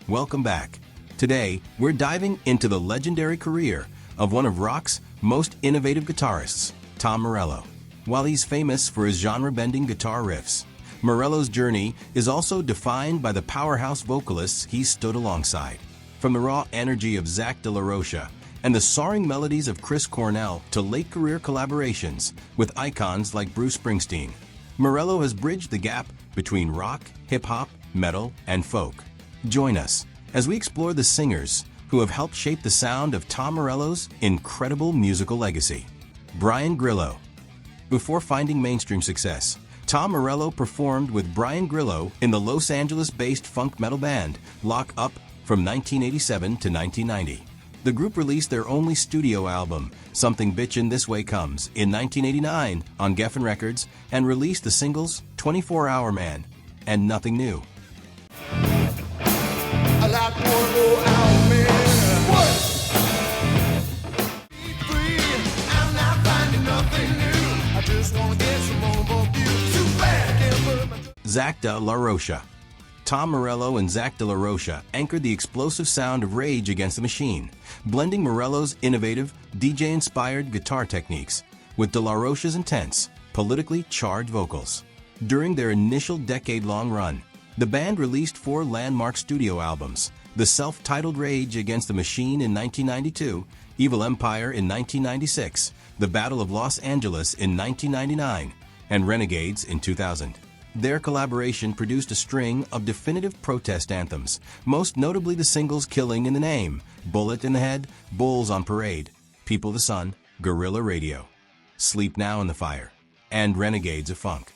Welcome back. Today, we're diving into the legendary career of one of rock's most innovative guitarists, Tom Morello. While he's famous for his genre-bending guitar riffs, Morello's journey is also defined by the powerhouse vocalists he stood alongside. From the raw energy of Zack de la Rocha and the soaring melodies of Chris Cornell to late career collaborations with icons like Bruce Springsteen, Morello has bridged the gap between rock, hip-hop, metal, and folk. Join us as we explore the singers who have helped shape the sound of Tom Morello's incredible musical legacy. Brian Grillo. Before finding mainstream success, Tom Morello performed with Brian Grillo in the Los Angeles-based funk metal band Lock Up from 1987 to 1990. The group released their only studio album, Something Bitchin' This Way Comes, in 1989 on Geffen Records and released the singles 24-Hour Man and Nothing New. I like 24-Hour Man. What? Free, I'm not finding nothing new. I just want to get some more view. Too bad I can't put my... Zack de la Rocha. Tom Morello and Zack de la Rocha anchored the explosive sound of Rage Against the Machine, blending Morello's innovative, DJ-inspired guitar techniques with de la Rocha's intense, politically charged vocals. During their initial decade-long run, the band released 4 landmark studio albums: the self-titled Rage Against the Machine in 1992, Evil Empire in 1996, The Battle of Los Angeles in 1999, and Renegades in 2000. Their collaboration produced a string of definitive protest anthems, most notably the singles Killing in the Name, Bullet in the Head, Bulls on Parade, People of the Sun, Guerrilla Radio, Sleep Now in the Fire, and Renegades of Funk.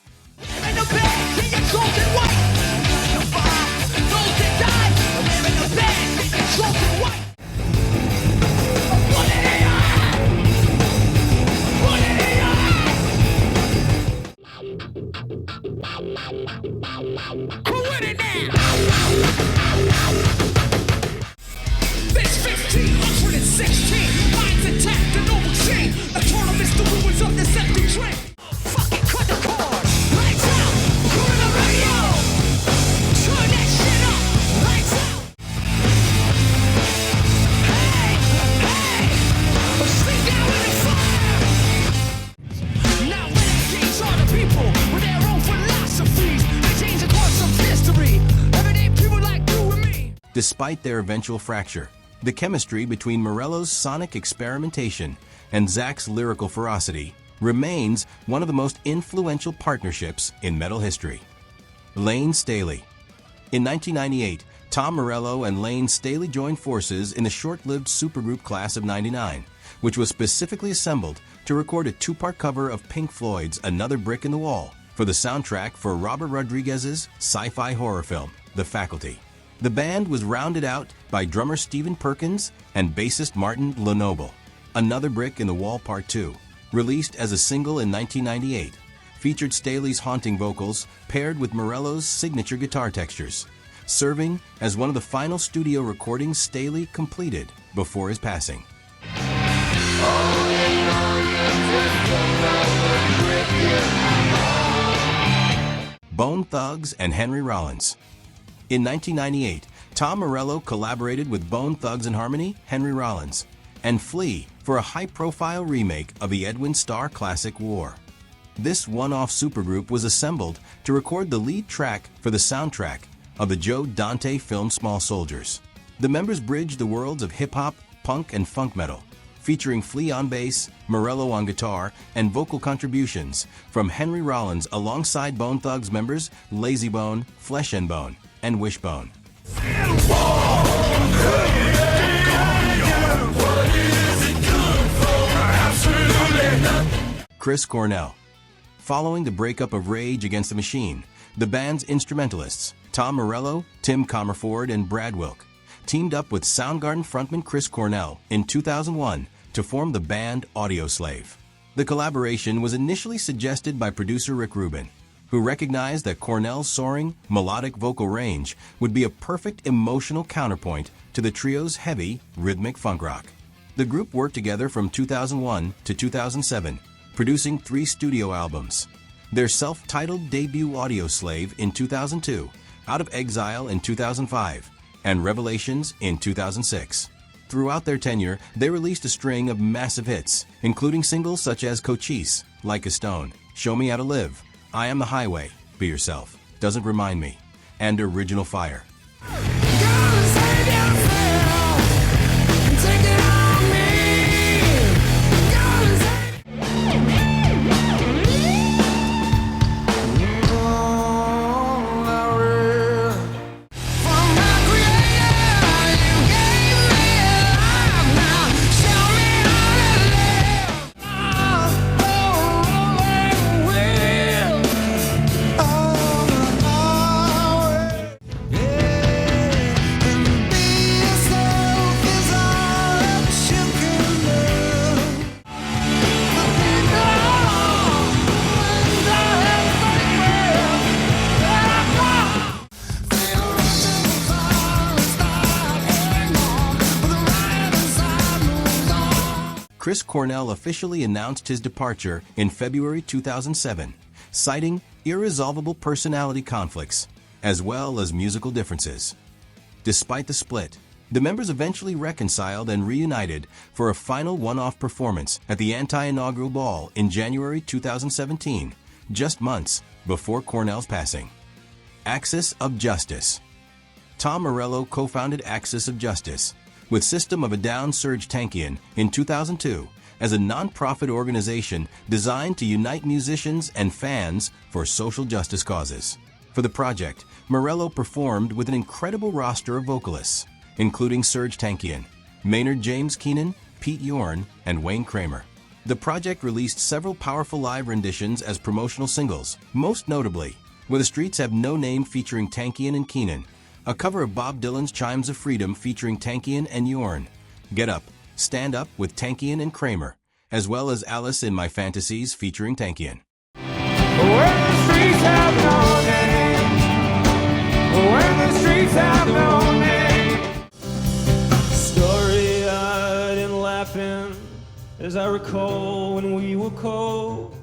This 1516 minds attack the noble chain. A tournament's the ruins of this empty train. Fucking cut the cord. Lights out. Put it on the radio. Turn that shit up. Lights out. Hey, hey. Sleep now in the fire. Now renegades are the people with their own philosophies. They change the course of history. Everyday people like you and me. Despite their eventual fracture, the chemistry between Morello's sonic experimentation and Zack's lyrical ferocity remains one of the most influential partnerships in metal history. Lane Staley. In 1998, Tom Morello and Lane Staley joined forces in the short-lived supergroup Class of '99, which was specifically assembled to record a 2-part cover of Pink Floyd's Another Brick in the Wall for the soundtrack for Robert Rodriguez's sci-fi horror film, The Faculty. The band was rounded out by drummer Stephen Perkins and bassist Martin Lenoble. Another Brick in the Wall Part 2, released as a single in 1998, featured Staley's haunting vocals paired with Morello's signature guitar textures, serving as one of the final studio recordings Staley completed before his passing. Bone Thugs and Henry Rollins. In 1998, Tom Morello collaborated with Bone Thugs and Harmony, Henry Rollins, and Flea for a high-profile remake of the Edwin Starr classic War. This one-off supergroup was assembled to record the lead track for the soundtrack of the Joe Dante film Small Soldiers. The members bridged the worlds of hip-hop, punk, and funk metal, featuring Flea on bass, Morello on guitar, and vocal contributions from Henry Rollins alongside Bone Thugs members Lazy Bone, Flesh and Bone, and Wishbone. Chris Cornell. Following the breakup of Rage Against the Machine, the band's instrumentalists, Tom Morello, Tim Comerford, and Brad Wilk, teamed up with Soundgarden frontman Chris Cornell in 2001 to form the band Audioslave. The collaboration was initially suggested by producer Rick Rubin, who recognized that Cornell's soaring, melodic vocal range would be a perfect emotional counterpoint to the trio's heavy, rhythmic funk rock. The group worked together from 2001 to 2007, producing 3 studio albums. Their self-titled debut Audioslave in 2002, Out of Exile in 2005, and Revelations in 2006. Throughout their tenure, they released a string of massive hits, including singles such as Cochise, Like a Stone, Show Me How to Live, I Am the Highway, Be Yourself, Doesn't Remind Me, and Original Fire. Chris Cornell officially announced his departure in February 2007, citing irresolvable personality conflicts, as well as musical differences. Despite the split, the members eventually reconciled and reunited for a final one-off performance at the anti-inaugural ball in January 2017, just months before Cornell's passing. Axis of Justice. Tom Morello co-founded Axis of Justice with System of a Down Serj Tankian in 2002 as a non-profit organization designed to unite musicians and fans for social justice causes. For the project, Morello performed with an incredible roster of vocalists, including Serj Tankian, Maynard James Keenan, Pete Yorn, and Wayne Kramer. The project released several powerful live renditions as promotional singles, most notably Where the Streets Have No Name featuring Tankian and Keenan, a cover of Bob Dylan's Chimes of Freedom featuring Tankian and Yorn, Get Up, Stand Up with Tankian and Kramer, as well as Alice in My Fantasies featuring Tankian. When the streets have no name, when the streets have no name. Story-eyed and laughing as I recall when we were cold.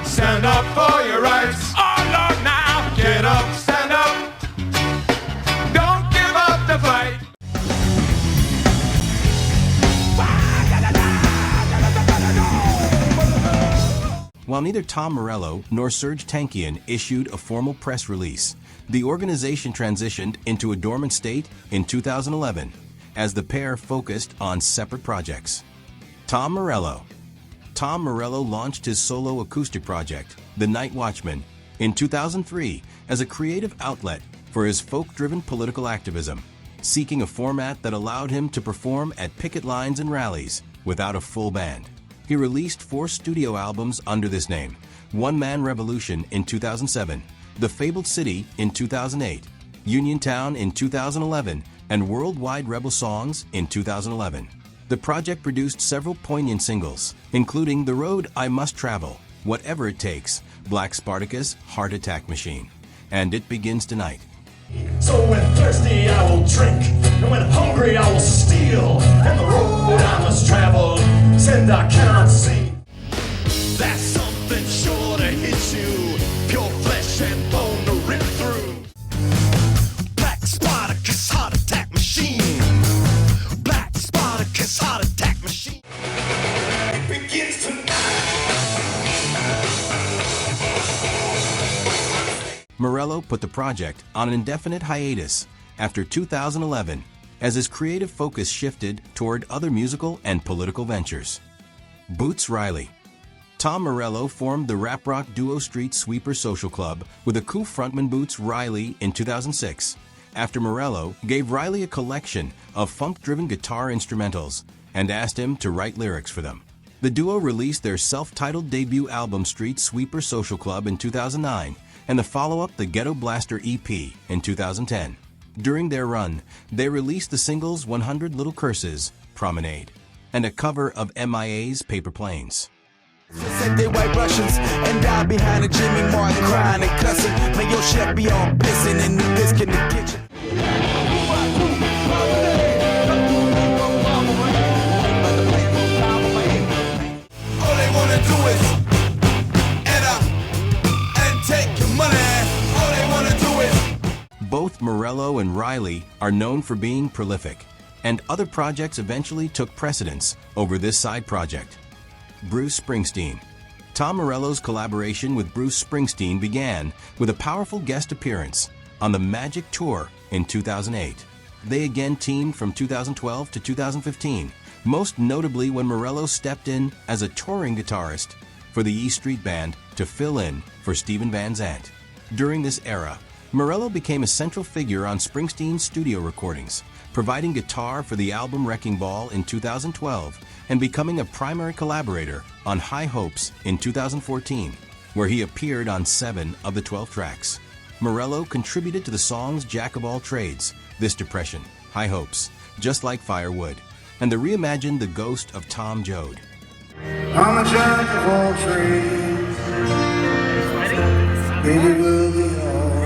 Stand up for your rights. Oh Lord, now get up, stand up. Don't give up the fight. While neither Tom Morello nor Serj Tankian issued a formal press release, the organization transitioned into a dormant state in 2011 as the pair focused on separate projects. Tom Morello. Tom Morello launched his solo acoustic project, The Night Watchman, in 2003 as a creative outlet for his folk-driven political activism, seeking a format that allowed him to perform at picket lines and rallies without a full band. He released 4 studio albums under this name: One Man Revolution in 2007, The Fabled City in 2008, Uniontown in 2011, and Worldwide Rebel Songs in 2011. The project produced several poignant singles, including The Road I Must Travel, Whatever It Takes, Black Spartacus, Heart Attack Machine, and It Begins Tonight. So when thirsty I will drink, and when hungry I will steal, and the road I must travel, send I cannot see. That's something sure to hit you. Pure flesh and bone to rip through. Black Spartacus, heart attack machine. Black Spartacus, heart attack machine. It begins tonight. Morello put the project on an indefinite hiatus after 2011 as his creative focus shifted toward other musical and political ventures. Boots Riley. Tom Morello formed the rap-rock duo Street Sweeper Social Club with a cool frontman Boots Riley in 2006, after Morello gave Riley a collection of funk-driven guitar instrumentals and asked him to write lyrics for them. The duo released their self-titled debut album Street Sweeper Social Club in 2009 and the follow-up The Ghetto Blaster EP in 2010. During their run, they released the singles 100 Little Curses, Promenade, and a cover of MIA's Paper Planes. Said they white Russians and died behind a Jimmy Martin crying and cussing. May your chef be all pissing in the biscuit in the kitchen. All they wanna do is end up and take your money. All they wanna do is. Both Morello and Riley Riley are known for being prolific, and other projects eventually took precedence over this side project. Bruce Springsteen. Tom Morello's collaboration with Bruce Springsteen began with a powerful guest appearance on the Magic Tour in 2008. They again teamed from 2012 to 2015, most notably when Morello stepped in as a touring guitarist for the E Street Band to fill in for Steven Van Zandt. During this era, Morello became a central figure on Springsteen's studio recordings, providing guitar for the album Wrecking Ball in 2012 and becoming a primary collaborator on High Hopes in 2014, where he appeared on 7 of the 12 tracks. Morello contributed to the songs Jack of All Trades, This Depression, High Hopes, Just Like Firewood, and the reimagined The Ghost of Tom Joad. I'm a jack of all trades. Baby, we'll be alright.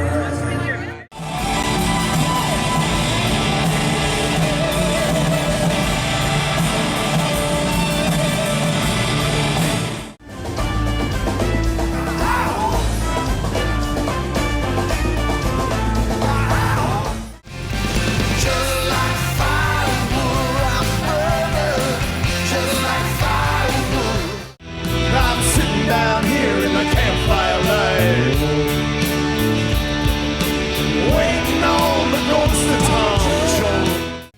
Down here in the campfire light, waiting on the ghost of Tom Joad.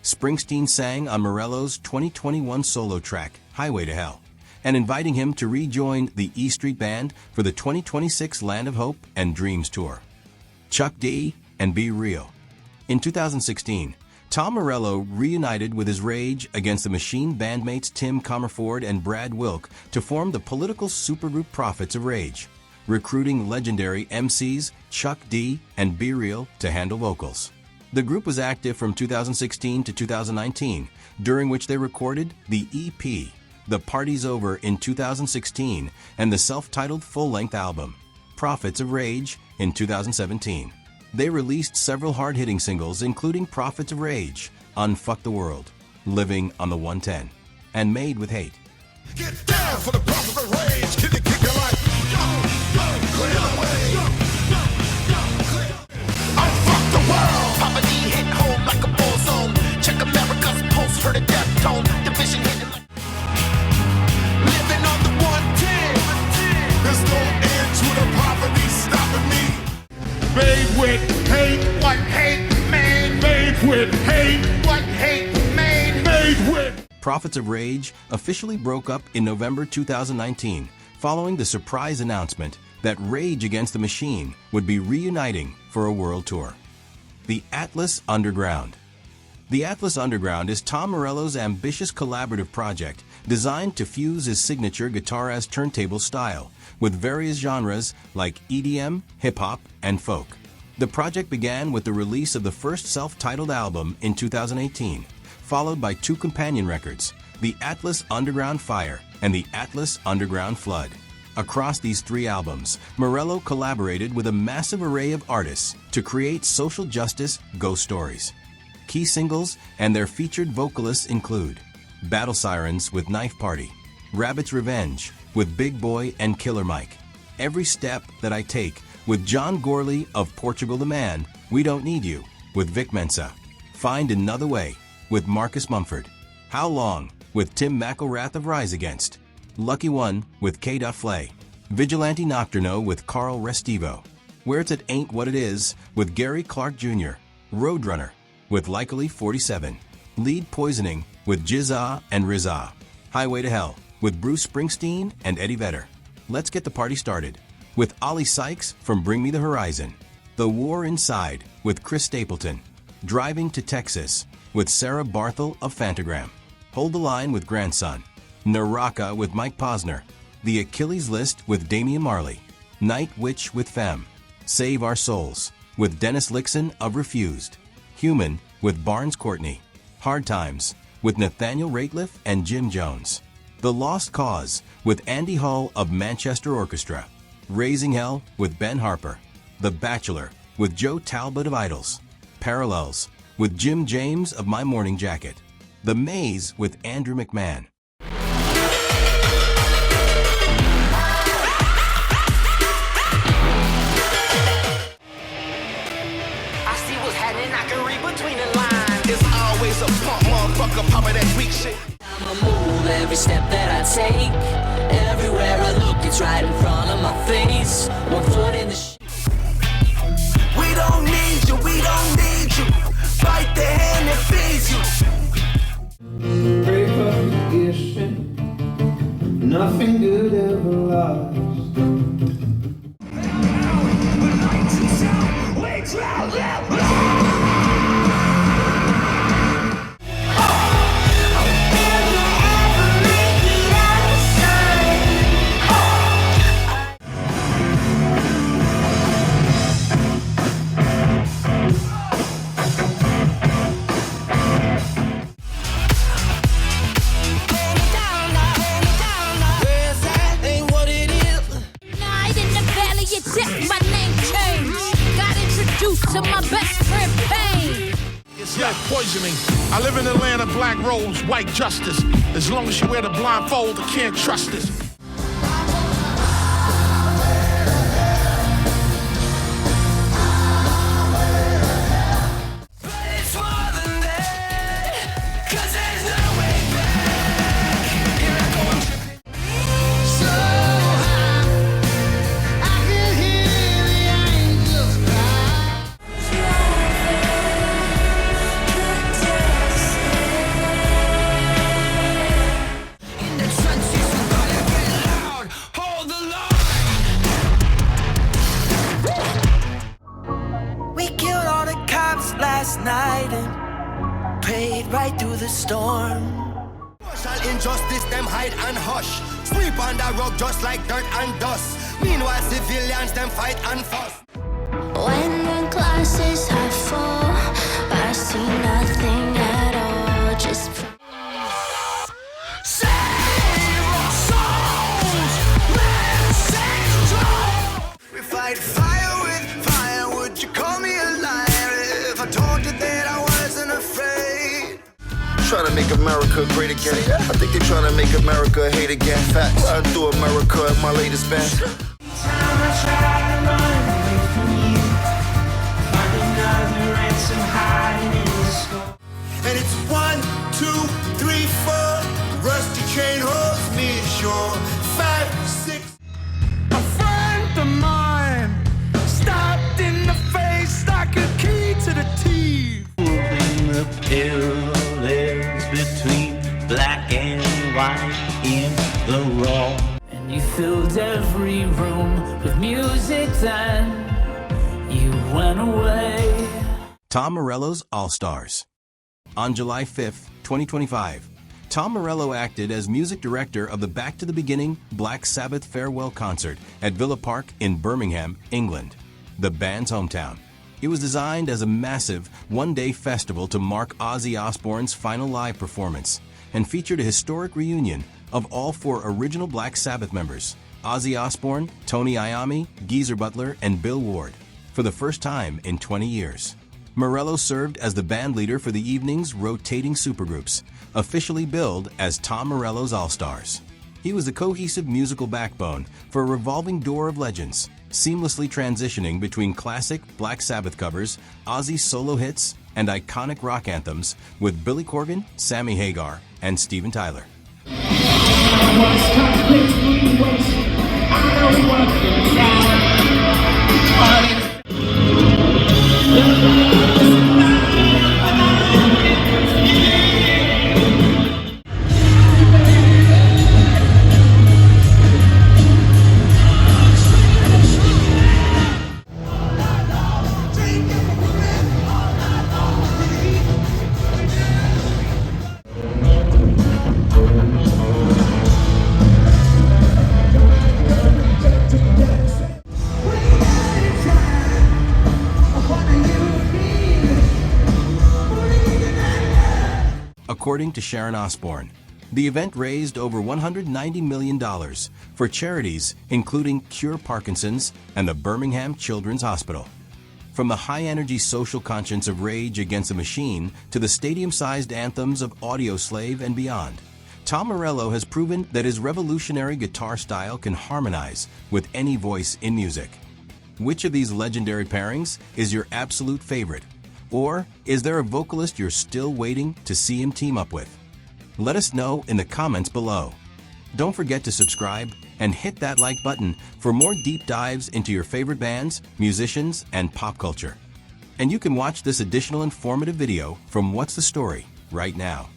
Springsteen sang on Morello's 2021 solo track, Highway to Hell, and inviting him to rejoin the E Street Band for the 2026 Land of Hope and Dreams tour. Chuck D and Be Real. In 2016, Tom Morello reunited with his Rage Against the Machine bandmates Tim Comerford and Brad Wilk to form the political supergroup Prophets of Rage, recruiting legendary MCs Chuck D and Be Real to handle vocals. The group was active from 2016 to 2019, during which they recorded the EP, The Party's Over, in 2016, and the self-titled full-length album, Prophets of Rage, in 2017. They released several hard-hitting singles, including Prophets of Rage, Unfuck the World, Living on the 110, and Made with Hate. Get down for the Prophets of Rage. Kick it like, clear the way. Unfuck the world. Poverty hit home like a bull zone. Check America's pulse, heard a death tone. Division hitting like living on the 110. There's no end to the poverty stopping me. Made with hate, what hate made. Made with hate, what hate made. Made with. Prophets of Rage officially broke up in November 2019, following the surprise announcement that Rage Against the Machine would be reuniting for a world tour. The Atlas Underground. The Atlas Underground is Tom Morello's ambitious collaborative project designed to fuse his signature guitar as turntable style with various genres like EDM, hip-hop, and folk. The project began with the release of the first self-titled album in 2018, followed by 2 companion records, The Atlas Underground Fire and The Atlas Underground Flood. Across these 3 albums, Morello collaborated with a massive array of artists to create social justice ghost stories. Key singles and their featured vocalists include Battle Sirens with Knife Party, Rabbit's Revenge with Big Boy and Killer Mike, Every Step That I Take with John Gorley of Portugal the Man, We Don't Need You with Vic Mensa, Find Another Way with Marcus Mumford, How Long with Tim McElrath of Rise Against, Lucky One with K.Flay, Vigilante Nocturno with Carl Restivo, Where It's At Ain't What It Is with Gary Clark Jr., Roadrunner with Likely 47, Lead Poisoning with Jizza and Rizza, Highway to Hell with Bruce Springsteen and Eddie Vedder. Let's get the party started with Ollie Sykes from Bring Me the Horizon, The War Inside with Chris Stapleton, Driving to Texas with Sarah Barthel of Fantagram, Hold the Line with Grandson, Naraka with Mike Posner, The Achilles List with Damian Marley, Night Witch with Femme, Save Our Souls with Dennis Lixon of Refused, Human with Barnes Courtney, Hard Times with Nathaniel Rateliff and Jim Jones, The Lost Cause with Andy Hull of Manchester Orchestra, Raising Hell with Ben Harper, The Bachelor with Joe Talbot of Idols, Parallels with Jim James of My Morning Jacket, The Maze with Andrew McMahon. I see what's happening, I can read between shit. I'ma move every step that I take. Everywhere I look, it's right in front of my face. One foot in the We don't need you, we don't need you. Bite the hand that feeds you. Pray for forgiveness. Nothing good ever lasts. To my best friend Pain. It's like poisoning. I live in Atlanta, black robes, white justice. As long as you wear the blindfold, I can't trust this. Last night and prayed right through the storm. Social injustice, them hide and hush. Sweep on the rug just like dirt and dust. Meanwhile, civilians, them fight and fuss. When the glasses half full, I see nothing at all. Just Save our souls, let's save we fight fire with fire. Would you call me a liar? I told you that I wasn't afraid. Trying to make America great again. I think they're trying to make America hate again. Facts. I threw America at my latest band. Time I try to run away from you, find another ransom hiding in the skull. And it's 1, 2, 3, 4. Rusty chain holds me ashore. 5, 6. A friend of mine stopped in the face like a key to the teeth. Moving the pillars between black and white in the raw. And you filled every room with music, then you went away. Tom Morello's All-Stars. On July 5th, 2025, Tom Morello acted as music director of the Back to the Beginning Black Sabbath farewell concert at Villa Park in Birmingham, England, the band's hometown. It was designed as a massive one-day festival to mark Ozzy Osbourne's final live performance and featured a historic reunion of all 4 original Black Sabbath members, Ozzy Osbourne, Tony Iommi, Geezer Butler, and Bill Ward, for the first time in 20 years. Morello served as the band leader for the evening's rotating supergroups, officially billed as Tom Morello's All-Stars. He was the cohesive musical backbone for a revolving door of legends, seamlessly transitioning between classic Black Sabbath covers, Ozzy's solo hits, and iconic rock anthems with Billy Corgan, Sammy Hagar, and Steven Tyler. According to Sharon Osbourne, the event raised over $190 million for charities including Cure Parkinson's and the Birmingham Children's Hospital. From the high-energy social conscience of Rage Against the Machine to the stadium-sized anthems of Audioslave and beyond, Tom Morello has proven that his revolutionary guitar style can harmonize with any voice in music. Which of these legendary pairings is your absolute favorite? Or is there a vocalist you're still waiting to see him team up with? Let us know in the comments below. Don't forget to subscribe and hit that like button for more deep dives into your favorite bands, musicians, and pop culture. And you can watch this additional informative video from What's the Story right now.